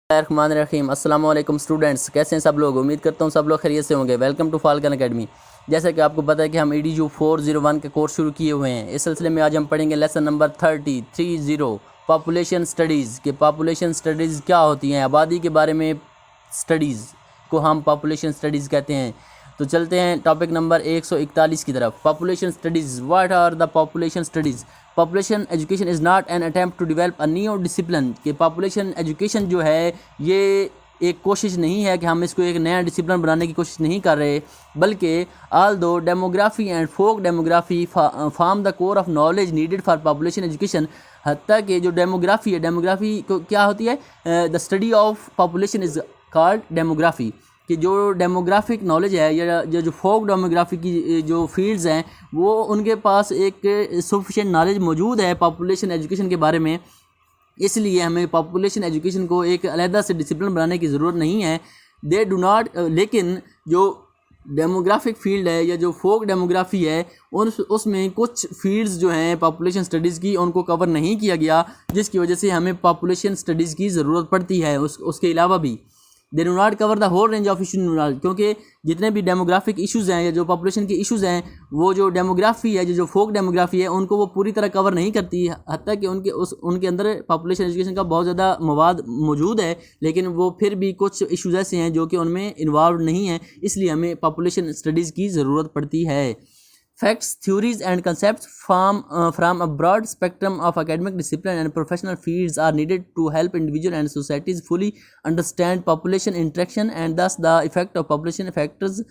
रहीम अस्सलाम वालेकुम स्टूडेंट्स, कैसे हैं सब लोग। उम्मीद करता हूँ सब लोग खैरियत से होंगे। Welcome to Falcon academy. जैसा कि आपको पता है कि हम EDU 401 के कोर्स शुरू किए हुए हैं। इस सिलसिले में आज हम पढ़ेंगे लेसन नंबर 30 पॉपुलेशन स्टडीज़ के पॉपुलेशन स्टडीज़ क्या होती हैं। आबादी के बारे में स्टडीज़ को हम पॉपुलेशन स्टडीज़ कहते हैं। तो चलते हैं टॉपिक नंबर 141 की तरफ। Population studies. What are the population studies? Population education is not an attempt to develop a new discipline. कि पॉपुलेशन एजुकेशन जो है ये एक कोशिश नहीं है कि हम इसको एक नया डिसिप्लिन बनाने की कोशिश नहीं कर रहे, बल्कि although demography and folk demography form the core of knowledge needed for population education. हत्ता कि जो डेमोग्राफी है, डेमोग्राफी को क्या होती है, the study of population is called demography. कि जो डेमोग्राफिक नॉलेज है या जो फोक डेमोग्राफी की जो फील्ड्स हैं वो उनके पास एक सफिशिएंट नॉलेज मौजूद है पॉपुलेशन एजुकेशन के बारे में। इसलिए हमें पॉपुलेशन एजुकेशन को एक अलहदा से डिसिप्लिन बनाने की ज़रूरत नहीं है। दे डू नॉट लेकिन जो डेमोग्राफिक फील्ड है या जो फोक डेमोग्राफी है उसमें कुछ फील्ड्स जो हैं पॉपुलेशन स्टडीज़ की उनको कवर नहीं किया गया, जिसकी वजह से हमें पॉपुलेशन स्टडीज़ की ज़रूरत पड़ती है। उसके अलावा भी they do not cover the whole range of issue, क्योंकि जितने भी डेमोग्राफिक इश्यूज़ हैं या जो पॉपुलेशन के इश्यूज़ हैं वो जो डेमोग्राफी है, जो फोक डेमोग्राफी है, उनको वो पूरी तरह कवर नहीं करती। हत्ता कि उनके अंदर पॉपुलेशन एजुकेशन का बहुत ज़्यादा मवाद मौजूद है, लेकिन वो फिर भी कुछ इश्यूज़ ऐसे हैं जो कि उनमें इन्वॉल्व नहीं हैं। इसलिए हमें पॉपुलेशन स्टडीज़ की ज़रूरत पड़ती है। Facts, theories and concepts from a broad spectrum of academic discipline and professional fields are needed to help individuals and societies fully understand population interaction and thus the effect of population factors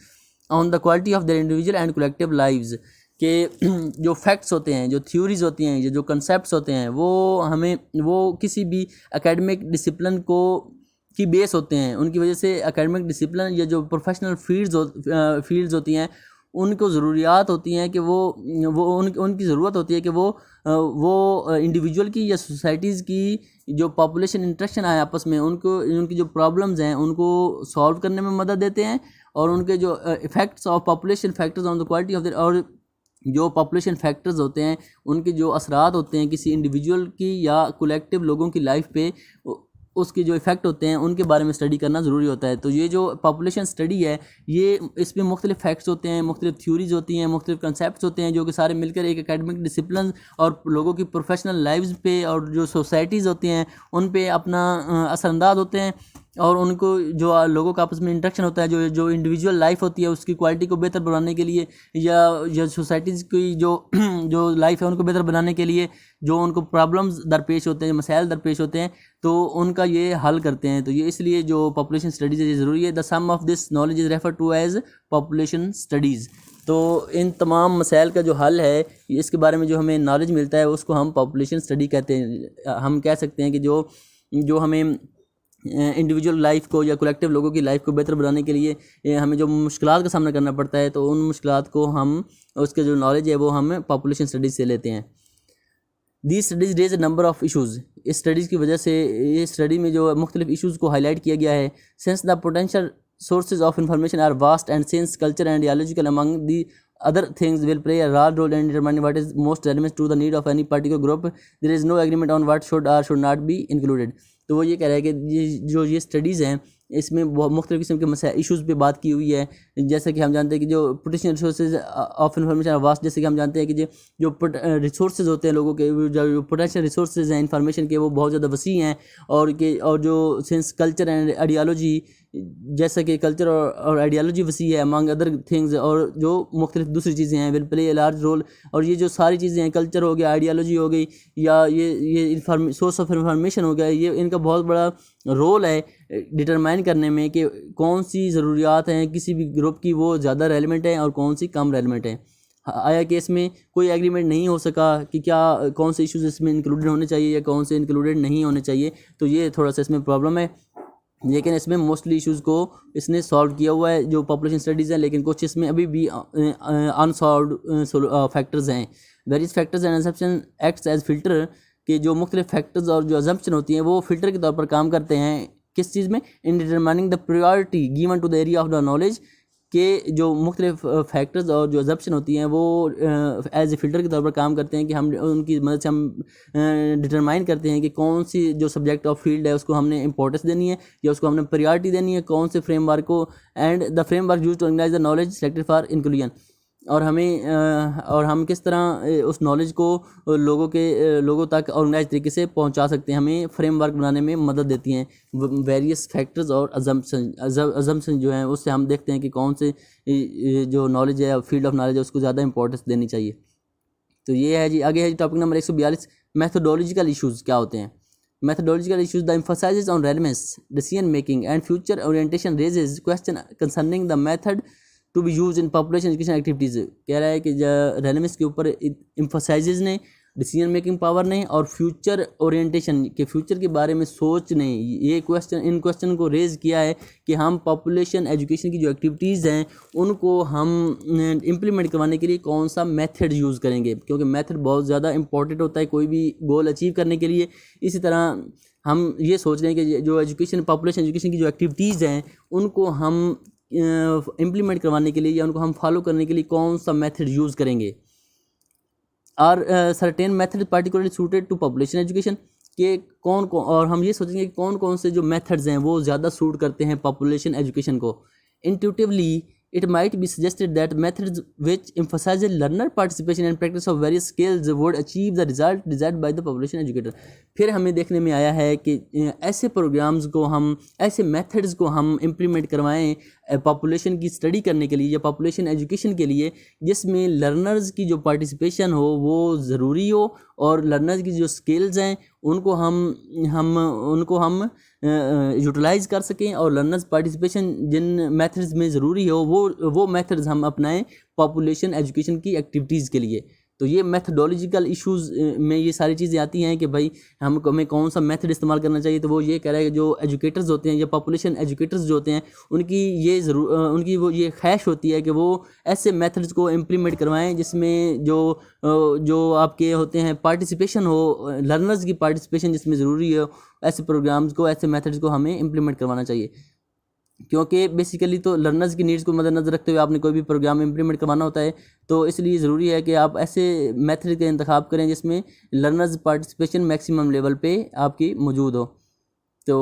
on the quality of their individual and collective lives। के जो facts होते हैं, जो theories होती हैं, जो concepts होते हैं, वो किसी भी एकेडमिक डिसिप्लिन को की बेस होते हैं। उनकी वजह से एकेडमिक डिसिप्लिन या जो प्रोफेशनल फील्ड्स होती हैं उनको ज़रूरियात होती हैं कि उनकी ज़रूरत होती है कि वो इंडिविजुअल की या सोसाइटीज़ की जो पॉपुलेशन इंटरेक्शन है आपस में, उनकी जो प्रॉब्लम्स हैं उनको सॉल्व करने में मदद देते हैं। और उनके जो effects of population factors on the quality of the, और जो पॉपुलेशन फैक्टर्स होते हैं उनके जो असरात होते हैं किसी इंडिविजुअल की या कलेक्टिव लोगों की लाइफ पे, उसके जो इफ़ेक्ट होते हैं उनके बारे में स्टडी करना ज़रूरी होता है। तो ये जो पॉपुलेशन स्टडी है ये इसमें मुख्तलिफ फैक्ट्स होते हैं, मुख्तलिफ थ्योरीज़ होती हैं, मुख्तलिफ कंसेप्ट्स होते हैं, जो कि सारे मिलकर एक एकेडमिक डिसिप्लिन और लोगों की प्रोफेशनल लाइव्स पे और जो सोसाइटीज़ होती हैं उन पे अपना असरअंदाज होते हैं। और उनको जो लोगों का आपस में इंटरेक्शन होता है, जो इंडिविजुअल लाइफ होती है उसकी क्वालिटी को बेहतर बनाने के लिए या सोसाइटीज़ की जो लाइफ है उनको बेहतर बनाने के लिए जो उनको प्रॉब्लम्स दरपेश होते हैं, मसाइल दरपेश होते हैं, तो उनका ये हल करते हैं। तो ये इसलिए जो पॉपुलेशन स्टडीज़ है ये ज़रूरी है। The sum of this knowledge is refer to as population studies. तो इन तमाम मसाइल का जो हल है इसके बारे में जो हमें नॉलेज मिलता है उसको हम पॉपुलेशन स्टडी कहते हैं। हम कह सकते हैं कि जो हमें इंडिविजुअल लाइफ को या कलेक्टिव लोगों की लाइफ को बेहतर बनाने के लिए हमें जो मुश्किलात का सामना करना पड़ता है, तो उन मुश्किलात को हम उसके जो नॉलेज है वो हम पॉपुलेशन स्टडीज़ से लेते हैं। These studies raise a number of issues. इस स्टडीज़ की वजह से ये स्टडी में जो मुख्तलिफ इशूज़ को हाईलाइट किया गया है। Since the potential sources of information are vast and since culture and ideological among the other things will play a large role in determining what is most relevant to the need of any particular group, there is no agreement on what should or should not be included। तो वो ये कह रहा है कि ये studies हैं इसमें बहुत मुख्तलिफ किस्म के मसाइल इशूज़ पे बात की हुई है। जैसे कि हम जानते हैं कि जो potential resources of information are vast, जैसे कि हम जानते हैं कि जो रिसोर्सेज होते हैं लोगों के, जो पोटेंशियल रिसोर्सेज हैं इंफॉर्मेशन के, वो बहुत ज़्यादा वसी हैं। और जो सिंस कल्चर एंड आइडियालॉजी, जैसा कि कल्चर और आइडियालॉजी वसी है अमंग अदर थिंग्स, और जो मुख्तलिफ दूसरी चीज़ें हैं will play a large role. और ये जो सारी चीज़ें हैं, कल्चर हो गया, आइडियालॉजी हो गई, या ये सोर्स ऑफ इंफॉर्मेशन हो गया, ये इनका बहुत बड़ा रोल है डिटरमाइन करने में कि कौन सी ज़रूरियात हैं किसी भी ग्रुप की वो ज़्यादा रेलिवेंट हैं और कौन सी कम रेलिवेंट हैं। आया कि इसमें कोई एग्रीमेंट नहीं हो सका कि कौन से इश्यूज़ इसमें इंक्लूडेड होने चाहिए या कौन से इंक्लूडेड नहीं होने चाहिए। तो ये थोड़ा सा इसमें प्रॉब्लम है, लेकिन इसमें मोस्टली इश्यूज़ को इसने सॉल्व किया हुआ है जो पॉपुलेशन स्टडीज़ है। लेकिन कुछ इसमें अभी भी अनसॉल्व्ड फैक्टर्स हैं। Various factors and assumption acts as filter, कि जो मुख्तलिफ फैक्टर्स और जो असम्पशन होती हैं वो फ़िल्टर के तौर पर काम करते हैं। किस चीज़ में? In determining the priority given to the area of the knowledge, के जो मुख्तलिफ फैक्टर्स और जो अजम्पशन होती हैं वो एज ए फ़िल्टर के तौर पर काम करते हैं कि हम उनकी मदद से हम डिटरमाइन करते हैं कि कौन सी जो सब्जेक्ट ऑफ फील्ड है उसको हमने इंपॉर्टेंस देनी है या उसको हमने प्रायोरिटी देनी है, कौन से फ्रेमवर्क को, and the framework use to organise the knowledge selected for inclusion, और हम किस तरह उस नॉलेज को लोगों तक ऑर्गेनाइज तरीके से पहुंचा सकते हैं, हमें फ्रेमवर्क बनाने में मदद देती हैं वेरियस फैक्टर्स और अजम्पशन जो हैं उससे हम देखते हैं कि कौन से जो नॉलेज है, फील्ड ऑफ नॉलेज है, उसको ज़्यादा इंपॉर्टेंस देनी चाहिए। तो ये है जी। आगे है जी टॉपिक नंबर 142, मैथोडोलॉजिकल इश्यूज़ क्या होते हैं। Methodological issues the emphasises on relevance, decision making and future orientation raises question concerning the method to be use in population education activities. कह रहा है कि रेलेवेंस के ऊपर एम्फसाइजेज ने, डिसीजन मेकिंग पावर ने और फ्यूचर ओरिएंटेशन के फ्यूचर के बारे में सोच ने ये इन क्वेश्चन को रेज़ किया है कि हम पॉपुलेशन एजुकेशन की जो एक्टिविटीज़ हैं उनको हम इम्प्लीमेंट करवाने के लिए कौन सा मेथड यूज़ करेंगे, क्योंकि मेथड बहुत ज़्यादा इंपॉर्टेंट होता है कोई भी गोल अचीव करने के लिए। इसी तरह हम ये सोच रहे हैं कि जो पॉपुलेशन एजुकेशन की जो एक्टिविटीज़ हैं उनको हम इम्प्लीमेंट करवाने के लिए या उनको हम फॉलो करने के लिए कौन सा मेथड यूज़ करेंगे। और certain method particularly suited to population education के और हम ये सोचेंगे कि कौन कौन से जो मेथड्स हैं वो ज़्यादा सूट करते हैं पॉपुलेशन एजुकेशन को। Intuitively it might be suggested that methods which emphasize learner participation and practice of various skills would achieve the result desired by the population educator। फिर हमें देखने में आया है कि ऐसे प्रोग्राम्स को हम, ऐसे मेथड्स को हम इम्प्लीमेंट करवाएं पॉपुलेशन की स्टडी करने के लिए या पॉपुलेशन एजुकेशन के लिए जिसमें लर्नर्स की जो पार्टिसिपेशन हो वो ज़रूरी हो और लर्नर्स की जो स्किल्स हैं उनको हम यूटिलाइज़ कर सकें और लर्नर्स पार्टिसिपेशन जिन मेथड्स में ज़रूरी हो वो मेथड्स हम अपनाएं पॉपुलेशन एजुकेशन की एक्टिविटीज़ के लिए। तो ये मैथडोलॉजिकल इश्यूज़ में ये सारी चीज़ें आती हैं कि भाई हमें कौन सा मेथड इस्तेमाल करना चाहिए। तो वो ये कह रहा है कि जो एजुकेटर्स होते हैं या पॉपुलेशन एजुकेटर्स जो होते हैं उनकी वो ये ख्वाहिश होती है कि वो ऐसे मेथड्स को इम्प्लीमेंट करवाएं जिसमें जो आपके होते हैं पार्टिसिपेशन हो, लर्नर्स की पार्टिसिपेशन जिसमें ज़रूरी हो, ऐसे प्रोग्राम्स को, ऐसे मेथड्स को हमें इम्प्लीमेंट करवाना चाहिए। क्योंकि बेसिकली तो लर्नर्स की नीड्स को मद्देनज़र रखते हुए आपने कोई भी प्रोग्राम इम्प्लीमेंट करवाना होता है, तो इसलिए ज़रूरी है कि आप ऐसे मेथड का इंतखाब करें जिसमें लर्नर्स पार्टिसिपेशन मैक्सिमम लेवल पे आपकी मौजूद हो। तो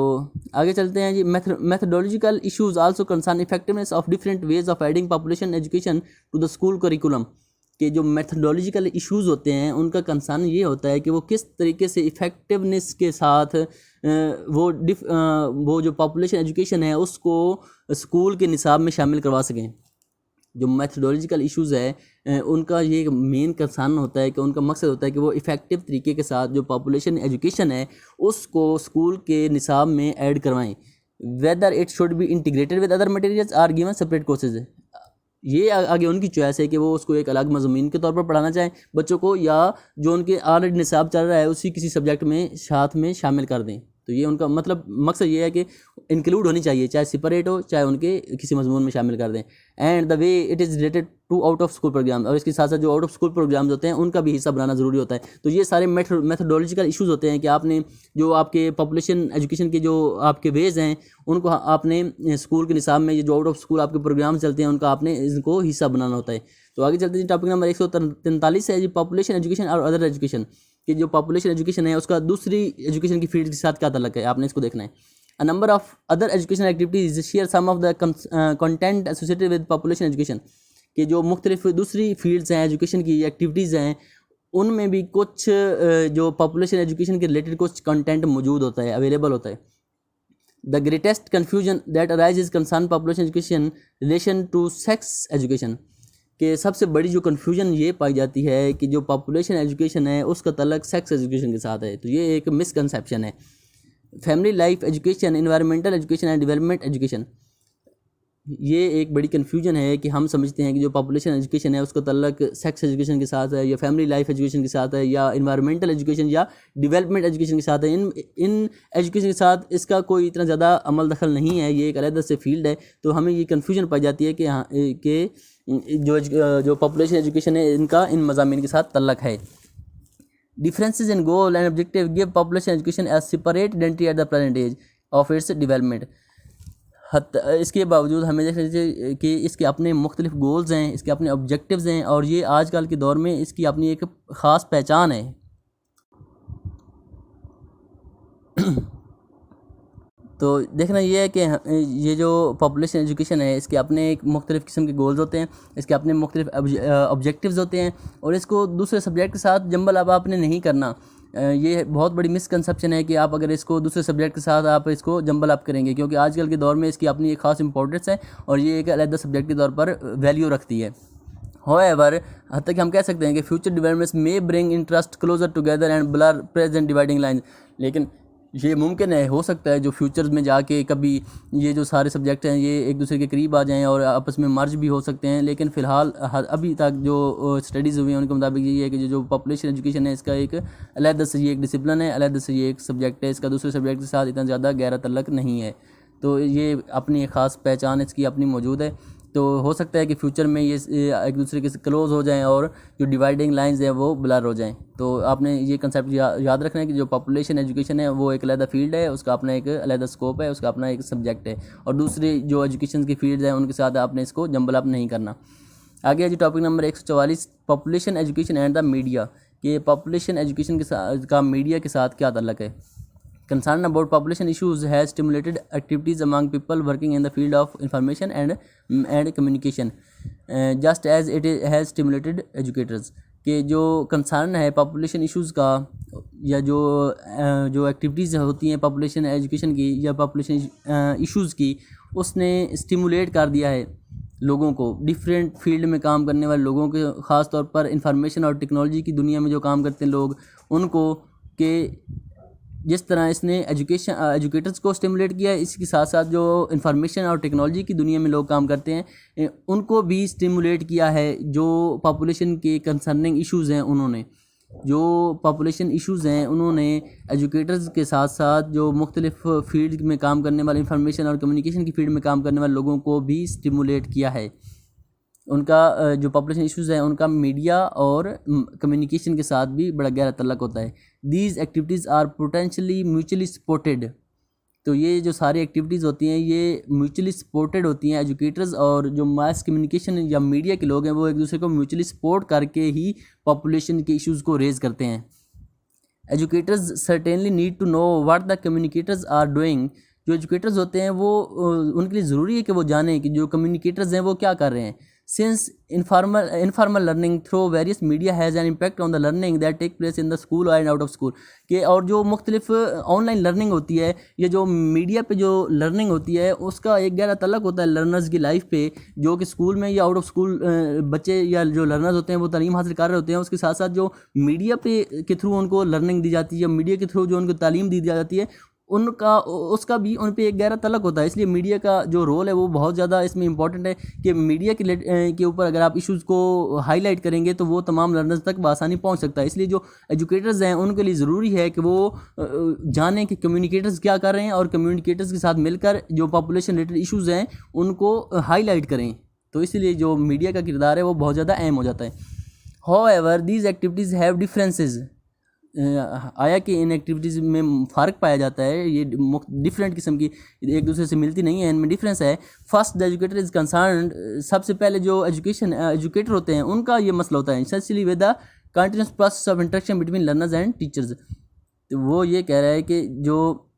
आगे चलते हैं जी। Methodological issues also concern effectiveness of different ways of adding population education to the school curriculum. कि जो मैथडोलॉजिकल इश्यूज़ होते हैं उनका कंसर्न ये होता है कि वो किस तरीके से इफ़ेक्टिवनेस के साथ वो जो पॉपुलेशन एजुकेशन है उसको स्कूल के निसाब में शामिल करवा सकें। जो मैथडोलॉजिकल इश्यूज़ है उनका ये मेन कंसर्न होता है कि उनका मकसद होता है कि वो इफ़ेक्टिव तरीके के साथ जो पॉपुलेशन एजुकेशन है उसको स्कूल के निसाब में ऐड करवाएं, whether it should be integrated with other materials or given separate courses. ये आगे उनकी चॉइस है कि वो उसको एक अलग मज़मून के तौर पर पढ़ाना चाहें बच्चों को, या जो उनके ऑलरेडी निसाब चल रहा है उसी किसी सब्जेक्ट में साथ में शामिल कर दें। तो ये उनका मतलब मकसद ये है कि इंक्लूड होनी चाहिए, चाहे सेपरेट हो चाहे उनके किसी मजमून में शामिल कर दें। And the way it is related to out of school programme, और इसके साथ साथ जो आउट ऑफ स्कूल प्रोग्राम्स होते हैं उनका भी हिस्सा बनाना ज़रूरी होता है। तो ये सारे मैथडोलॉजिकल इश्यूज़ होते हैं कि आपने जो आपके पॉपुलेशन एजुकेशन के जो आपके वेज हैं उनको आपने स्कूल के निसाब में, ये जो आउट ऑफ स्कूल आपके प्रोग्राम चलते हैं उनका आपने इनको हिस्सा बनाना होता है। तो आगे चलते हैं टॉपिक नंबर 143 है जी पॉपुलेशन एजुकेशन और अदर एजुकेशन। कि जो पॉपुलेशन एजुकेशन है उसका दूसरी एजुकेशन की फील्ड के साथ क्या ताल्लुक है, आपने इसको देखना है। A number of other education activities share some of the content associated with population education. कि जो मुख्तलिफ दूसरी फील्ड्स हैं एजुकेशन की एक्टिविटीज़ हैं उनमें भी कुछ जो पॉपुलेशन एजुकेशन के रिलेटेड कुछ कंटेंट मौजूद होता है, अवेलेबल होता है। The greatest confusion that arises concern population education relation to sex education. कि सबसे बड़ी जो कन्फ्यूजन ये पाई जाती है कि जो पॉपुलेशन एजुकेशन है उसका तल्लुक सेक्स एजुकेशन के साथ है। तो ये एक मिसकंसेप्शन है। Family life education, environmental education and development education, ये एक बड़ी कन्फ्यूजन है कि हम समझते हैं कि जो पॉपुलेशन एजुकेशन है उसका तल्लुक सेक्स एजुकेशन के साथ है या फैमिली लाइफ एजुकेशन के साथ है या एनवायरमेंटल एजुकेशन या डेवलपमेंट एजुकेशन के साथ है। इन एजुकेशन के साथ इसका कोई इतना ज़्यादा अमल दखल नहीं है, ये एक अलग से फील्ड है। तो हमें ये कन्फ्यूजन पाई जाती है कि जो पॉपुलेशन एजुकेशन है इनका इन मज़ामीन के साथ तल्लुक है। Differences in goal and objective give population education as separate identity at the present age of its development. इसके बावजूद हमें देख लीजिए कि इसके अपने मुख्तलिफ गोल्स हैं, इसके अपने ऑब्जेक्टिव्स हैं, और ये आजकल के दौर में इसकी अपनी एक ख़ास पहचान है। तो देखना ये है कि ये जो पॉपुलेशन एजुकेशन है इसके अपने एक मुख्तलिफ़ किस्म के गोल्स होते हैं, इसके अपने मुख्तलिफ ऑब्जेक्टिव्स होते हैं, और इसको दूसरे सब्जेक्ट के साथ जंबल अब आपने नहीं करना। ये बहुत बड़ी मिसकंसेप्शन है कि आप अगर इसको दूसरे सब्जेक्ट के साथ आप इसको जंबल अप करेंगे, क्योंकि आजकल के दौर में इसकी अपनी एक ख़ास इंपॉर्टेंस है और ये एक अलग सब्जेक्ट के तौर पर वैल्यू रखती है। However, हद तक हम कह सकते हैं कि future developments may bring interest closer together and blur present dividing line. लेकिन ये मुमकिन है, हो सकता है जो फ्यूचर्स में जाके कभी ये जो सारे सब्जेक्ट हैं ये एक दूसरे के करीब आ जाएं और आपस में मर्ज भी हो सकते हैं। लेकिन फ़िलहाल अभी तक जो स्टडीज़ हुई हैं उनके मुताबिक ये है कि जो पॉपुलेशन एजुकेशन है इसका एक अलग से ये एक डिसिप्लिन है, अलग से ये एक सब्जेक्ट है, इसका दूसरे सब्जेक्ट के साथ इतना ज़्यादा गहरा तल्लक नहीं है। तो ये अपनी एक ख़ास पहचान इसकी अपनी मौजूद है। तो हो सकता है कि फ्यूचर में ये एक दूसरे के क्लोज़ हो जाएं और जो डिवाइडिंग लाइंस हैं वो ब्लर हो जाएं। तो आपने ये कंसेप्ट याद रखना है कि जो पॉपुलेशन एजुकेशन है वो एक अलग फील्ड है, उसका अपना एक अलग स्कोप है, उसका अपना एक सब्जेक्ट है, और दूसरी जो एजुकेशन की फील्ड हैं उनके साथ आपने इसको जंबल अप नहीं करना। आगे जी topic number 144, population education and the media. कि पॉपुलेशन एजुकेशन के साथ का मीडिया के साथ क्या ताल्लुक है। Concern about population issues has stimulated activities among people working in the field of information and communication, just as it has stimulated educators। कि जो कंसर्न है पॉपुलेशन इश्यूज़ का, या जो एक्टिविटीज़ होती हैं पॉपुलेशन एजुकेशन की या पॉपुलेशन इश्यूज़ की, उसने स्टिमुलेट कर दिया है लोगों को, डिफरेंट फील्ड में काम करने वाले लोगों के, ख़ास तौर पर इंफॉर्मेशन और टेक्नोलॉजी की दुनिया में जो काम करते हैं लोग उनको, के जिस तरह इसने एजुकेटर्स को स्टिमुलेट किया है, इसके साथ साथ जो इंफॉर्मेशन और टेक्नोलॉजी की दुनिया में लोग काम करते हैं उनको भी स्टिमुलेट किया है। जो पॉपुलेशन के कंसर्निंग इश्यूज़ हैं उन्होंने एजुकेटर्स के साथ साथ जो मुख्तलिफ फील्ड में काम करने वाले, इंफॉर्मेशन और कम्युनिकेशन की फील्ड में काम करने वाले लोगों को भी स्टिमुलेट किया है। उनका जो पॉपुलेशन इश्यूज़ हैं उनका मीडिया और कम्युनिकेशन के साथ भी बड़ा गहरा तल्लक होता है। These activities are potentially mutually supported. तो ये जो सारी एक्टिविटीज़ होती हैं ये म्यूचुअली सपोर्टेड होती हैं। एजुकेटर्स और जो मास कम्युनिकेशन या मीडिया के लोग हैं वो एक दूसरे को म्यूचुअली सपोर्ट करके ही पॉपुलेशन के इश्यूज़ को रेज़ करते हैं। Educators certainly need to know what the communicators are doing. जो एजुकेटर्स होते हैं वो उनके लिए ज़रूरी है कि वो जानें कि जो कम्युनिकेटर्स हैं वो क्या कर रहे हैं। Since informal learning through various media has an impact on the learning that take place in the school and out of school। कि और जो मुख्तलिफ ऑनलाइन लर्निंग होती है या जो मीडिया पे जो लर्निंग होती है उसका एक गहरा तल्लक होता है लर्नर्स की लाइफ पे, जो कि स्कूल में या आउट ऑफ स्कूल बच्चे या जो लर्नर्स होते हैं वो तालीम हासिल कर रहे होते हैं, उसके साथ साथ जो मीडिया पे के थ्रू उनको लर्निंग दी जाती है या मीडिया के थ्रू जो उनको तालीम दी जाती है उसका भी उन पे एक गहरा तल्लक होता है। इसलिए मीडिया का जो रोल है वो बहुत ज़्यादा इसमें इंपॉर्टेंट है कि मीडिया के ऊपर अगर आप इश्यूज़ को हाईलाइट करेंगे तो वो तमाम लर्नर्स तक बआसानी पहुंच सकता है। इसलिए जो एजुकेटर्स हैं उनके लिए ज़रूरी है कि वो जानें कि कम्युनिकेटर्स क्या कर रहे हैं और कम्युनिकेटर्स के साथ मिलकर जो पॉपुलेशन रिलेटेड इश्यूज़ हैं उनको हाईलाइट करें। तो इसलिए जो मीडिया का किरदार है वो बहुत ज़्यादा अहम हो जाता है। However these activities have differences. आया कि इन एक्टिविटीज़ में फ़र्क पाया जाता है, ये डिफरेंट किस्म की एक दूसरे से मिलती नहीं है, इनमें डिफरेंस है। First the educator is concern. सबसे पहले जो एजुकेटर होते हैं उनका ये मसला होता है essentially with the continuous process of interaction between learners and teachers. तो वो ये कह रहा है कि जो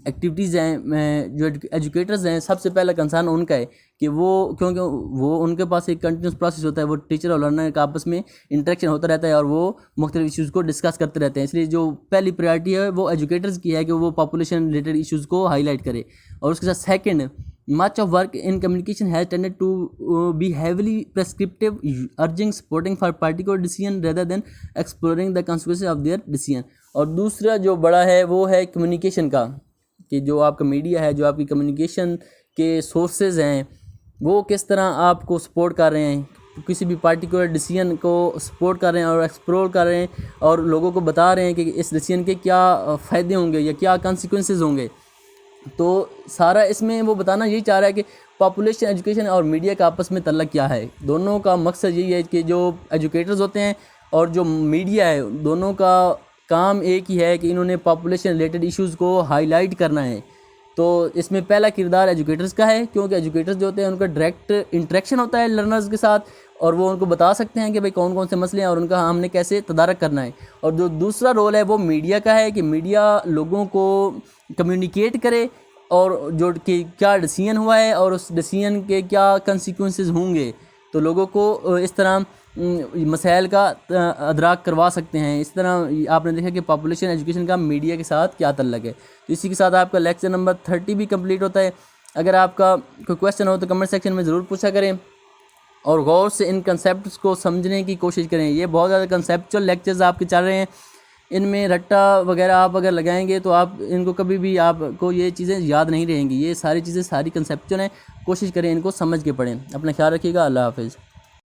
एक्टिविटीज़ हैं, जो एजुकेटर्स हैं, सबसे पहला कंसर्न उनका है कि वो, क्योंकि वो उनके पास एक कंटिन्यूस प्रोसेस होता है, वो टीचर और लर्नर का आपस में इंटरेक्शन होता रहता है और वो मुख्तलिफ इश्यूज़ को डिस्कस करते रहते हैं। इसलिए जो पहली प्रायोरिटी है वो एजुकेटर्स की है कि वो पॉपुलेशन रिलेटेड इश्यूज़ को हाईलाइट करे। और उसके साथ second, much of work in communication has tended to be heavily prescriptive, urging supporting for particular decision rather than exploring the consequences of their decision. और दूसरा जो बड़ा है वो है कम्युनिकेशन का, कि जो आपका मीडिया है, जो आपकी कम्युनिकेशन के सोर्सेज हैं वो किस तरह आपको सपोर्ट कर रहे हैं, किसी भी पार्टिकुलर डिसीजन को सपोर्ट कर रहे हैं और एक्सप्लोर कर रहे हैं और लोगों को बता रहे हैं कि इस डिसीजन के क्या फ़ायदे होंगे या क्या कॉन्सिक्वेंसेस होंगे। तो सारा इसमें वो बताना यही चाह रहा है कि पॉपुलेशन एजुकेशन और मीडिया का आपस में तल्लक क्या है। दोनों का मकसद यही है कि जो एजुकेटर्स होते हैं और जो मीडिया है दोनों का काम एक ही है कि इन्होंने पॉपुलेशन रिलेटेड इश्यूज़ को हाईलाइट करना है। तो इसमें पहला किरदार एजुकेटर्स का है, क्योंकि एजुकेटर्स जो होते हैं उनका डायरेक्ट इंटरेक्शन होता है लर्नर्स के साथ, और वो उनको बता सकते हैं कि भाई कौन कौन से मसले हैं और उनका हमने कैसे तदारक करना है। और जो दूसरा रोल है वो मीडिया का है कि मीडिया लोगों को कम्युनिकेट करे और जो कि क्या डिसीजन हुआ है और उस डिसीजन के क्या कंसिक्वेंसेस होंगे, तो लोगों को इस तरह मसाइल का अदराक करवा सकते हैं। इस तरह आपने देखा कि पॉपुलेशन एजुकेशन का मीडिया के साथ क्या ताल्लुक है। तो इसी के साथ आपका लेक्चर नंबर 30 भी कंप्लीट होता है। अगर आपका कोई क्वेश्चन हो तो कमेंट सेक्शन में ज़रूर पूछा करें और गौर से इन कंसेप्ट्स को समझने की कोशिश करें। ये बहुत ज़्यादा कंसेप्चुअल लेक्चर्स आपके चल रहे हैं, इनमें रट्टा वगैरह आप अगर लगाएंगे तो आप इनको कभी भी आपको ये चीज़ें याद नहीं रहेंगी। ये सारी चीज़ें सारी कंसेप्चुअल हैं, कोशिश करें इनको समझ के पढ़ें। अपना ख्याल रखिएगा। अल्लाह हाफिज़।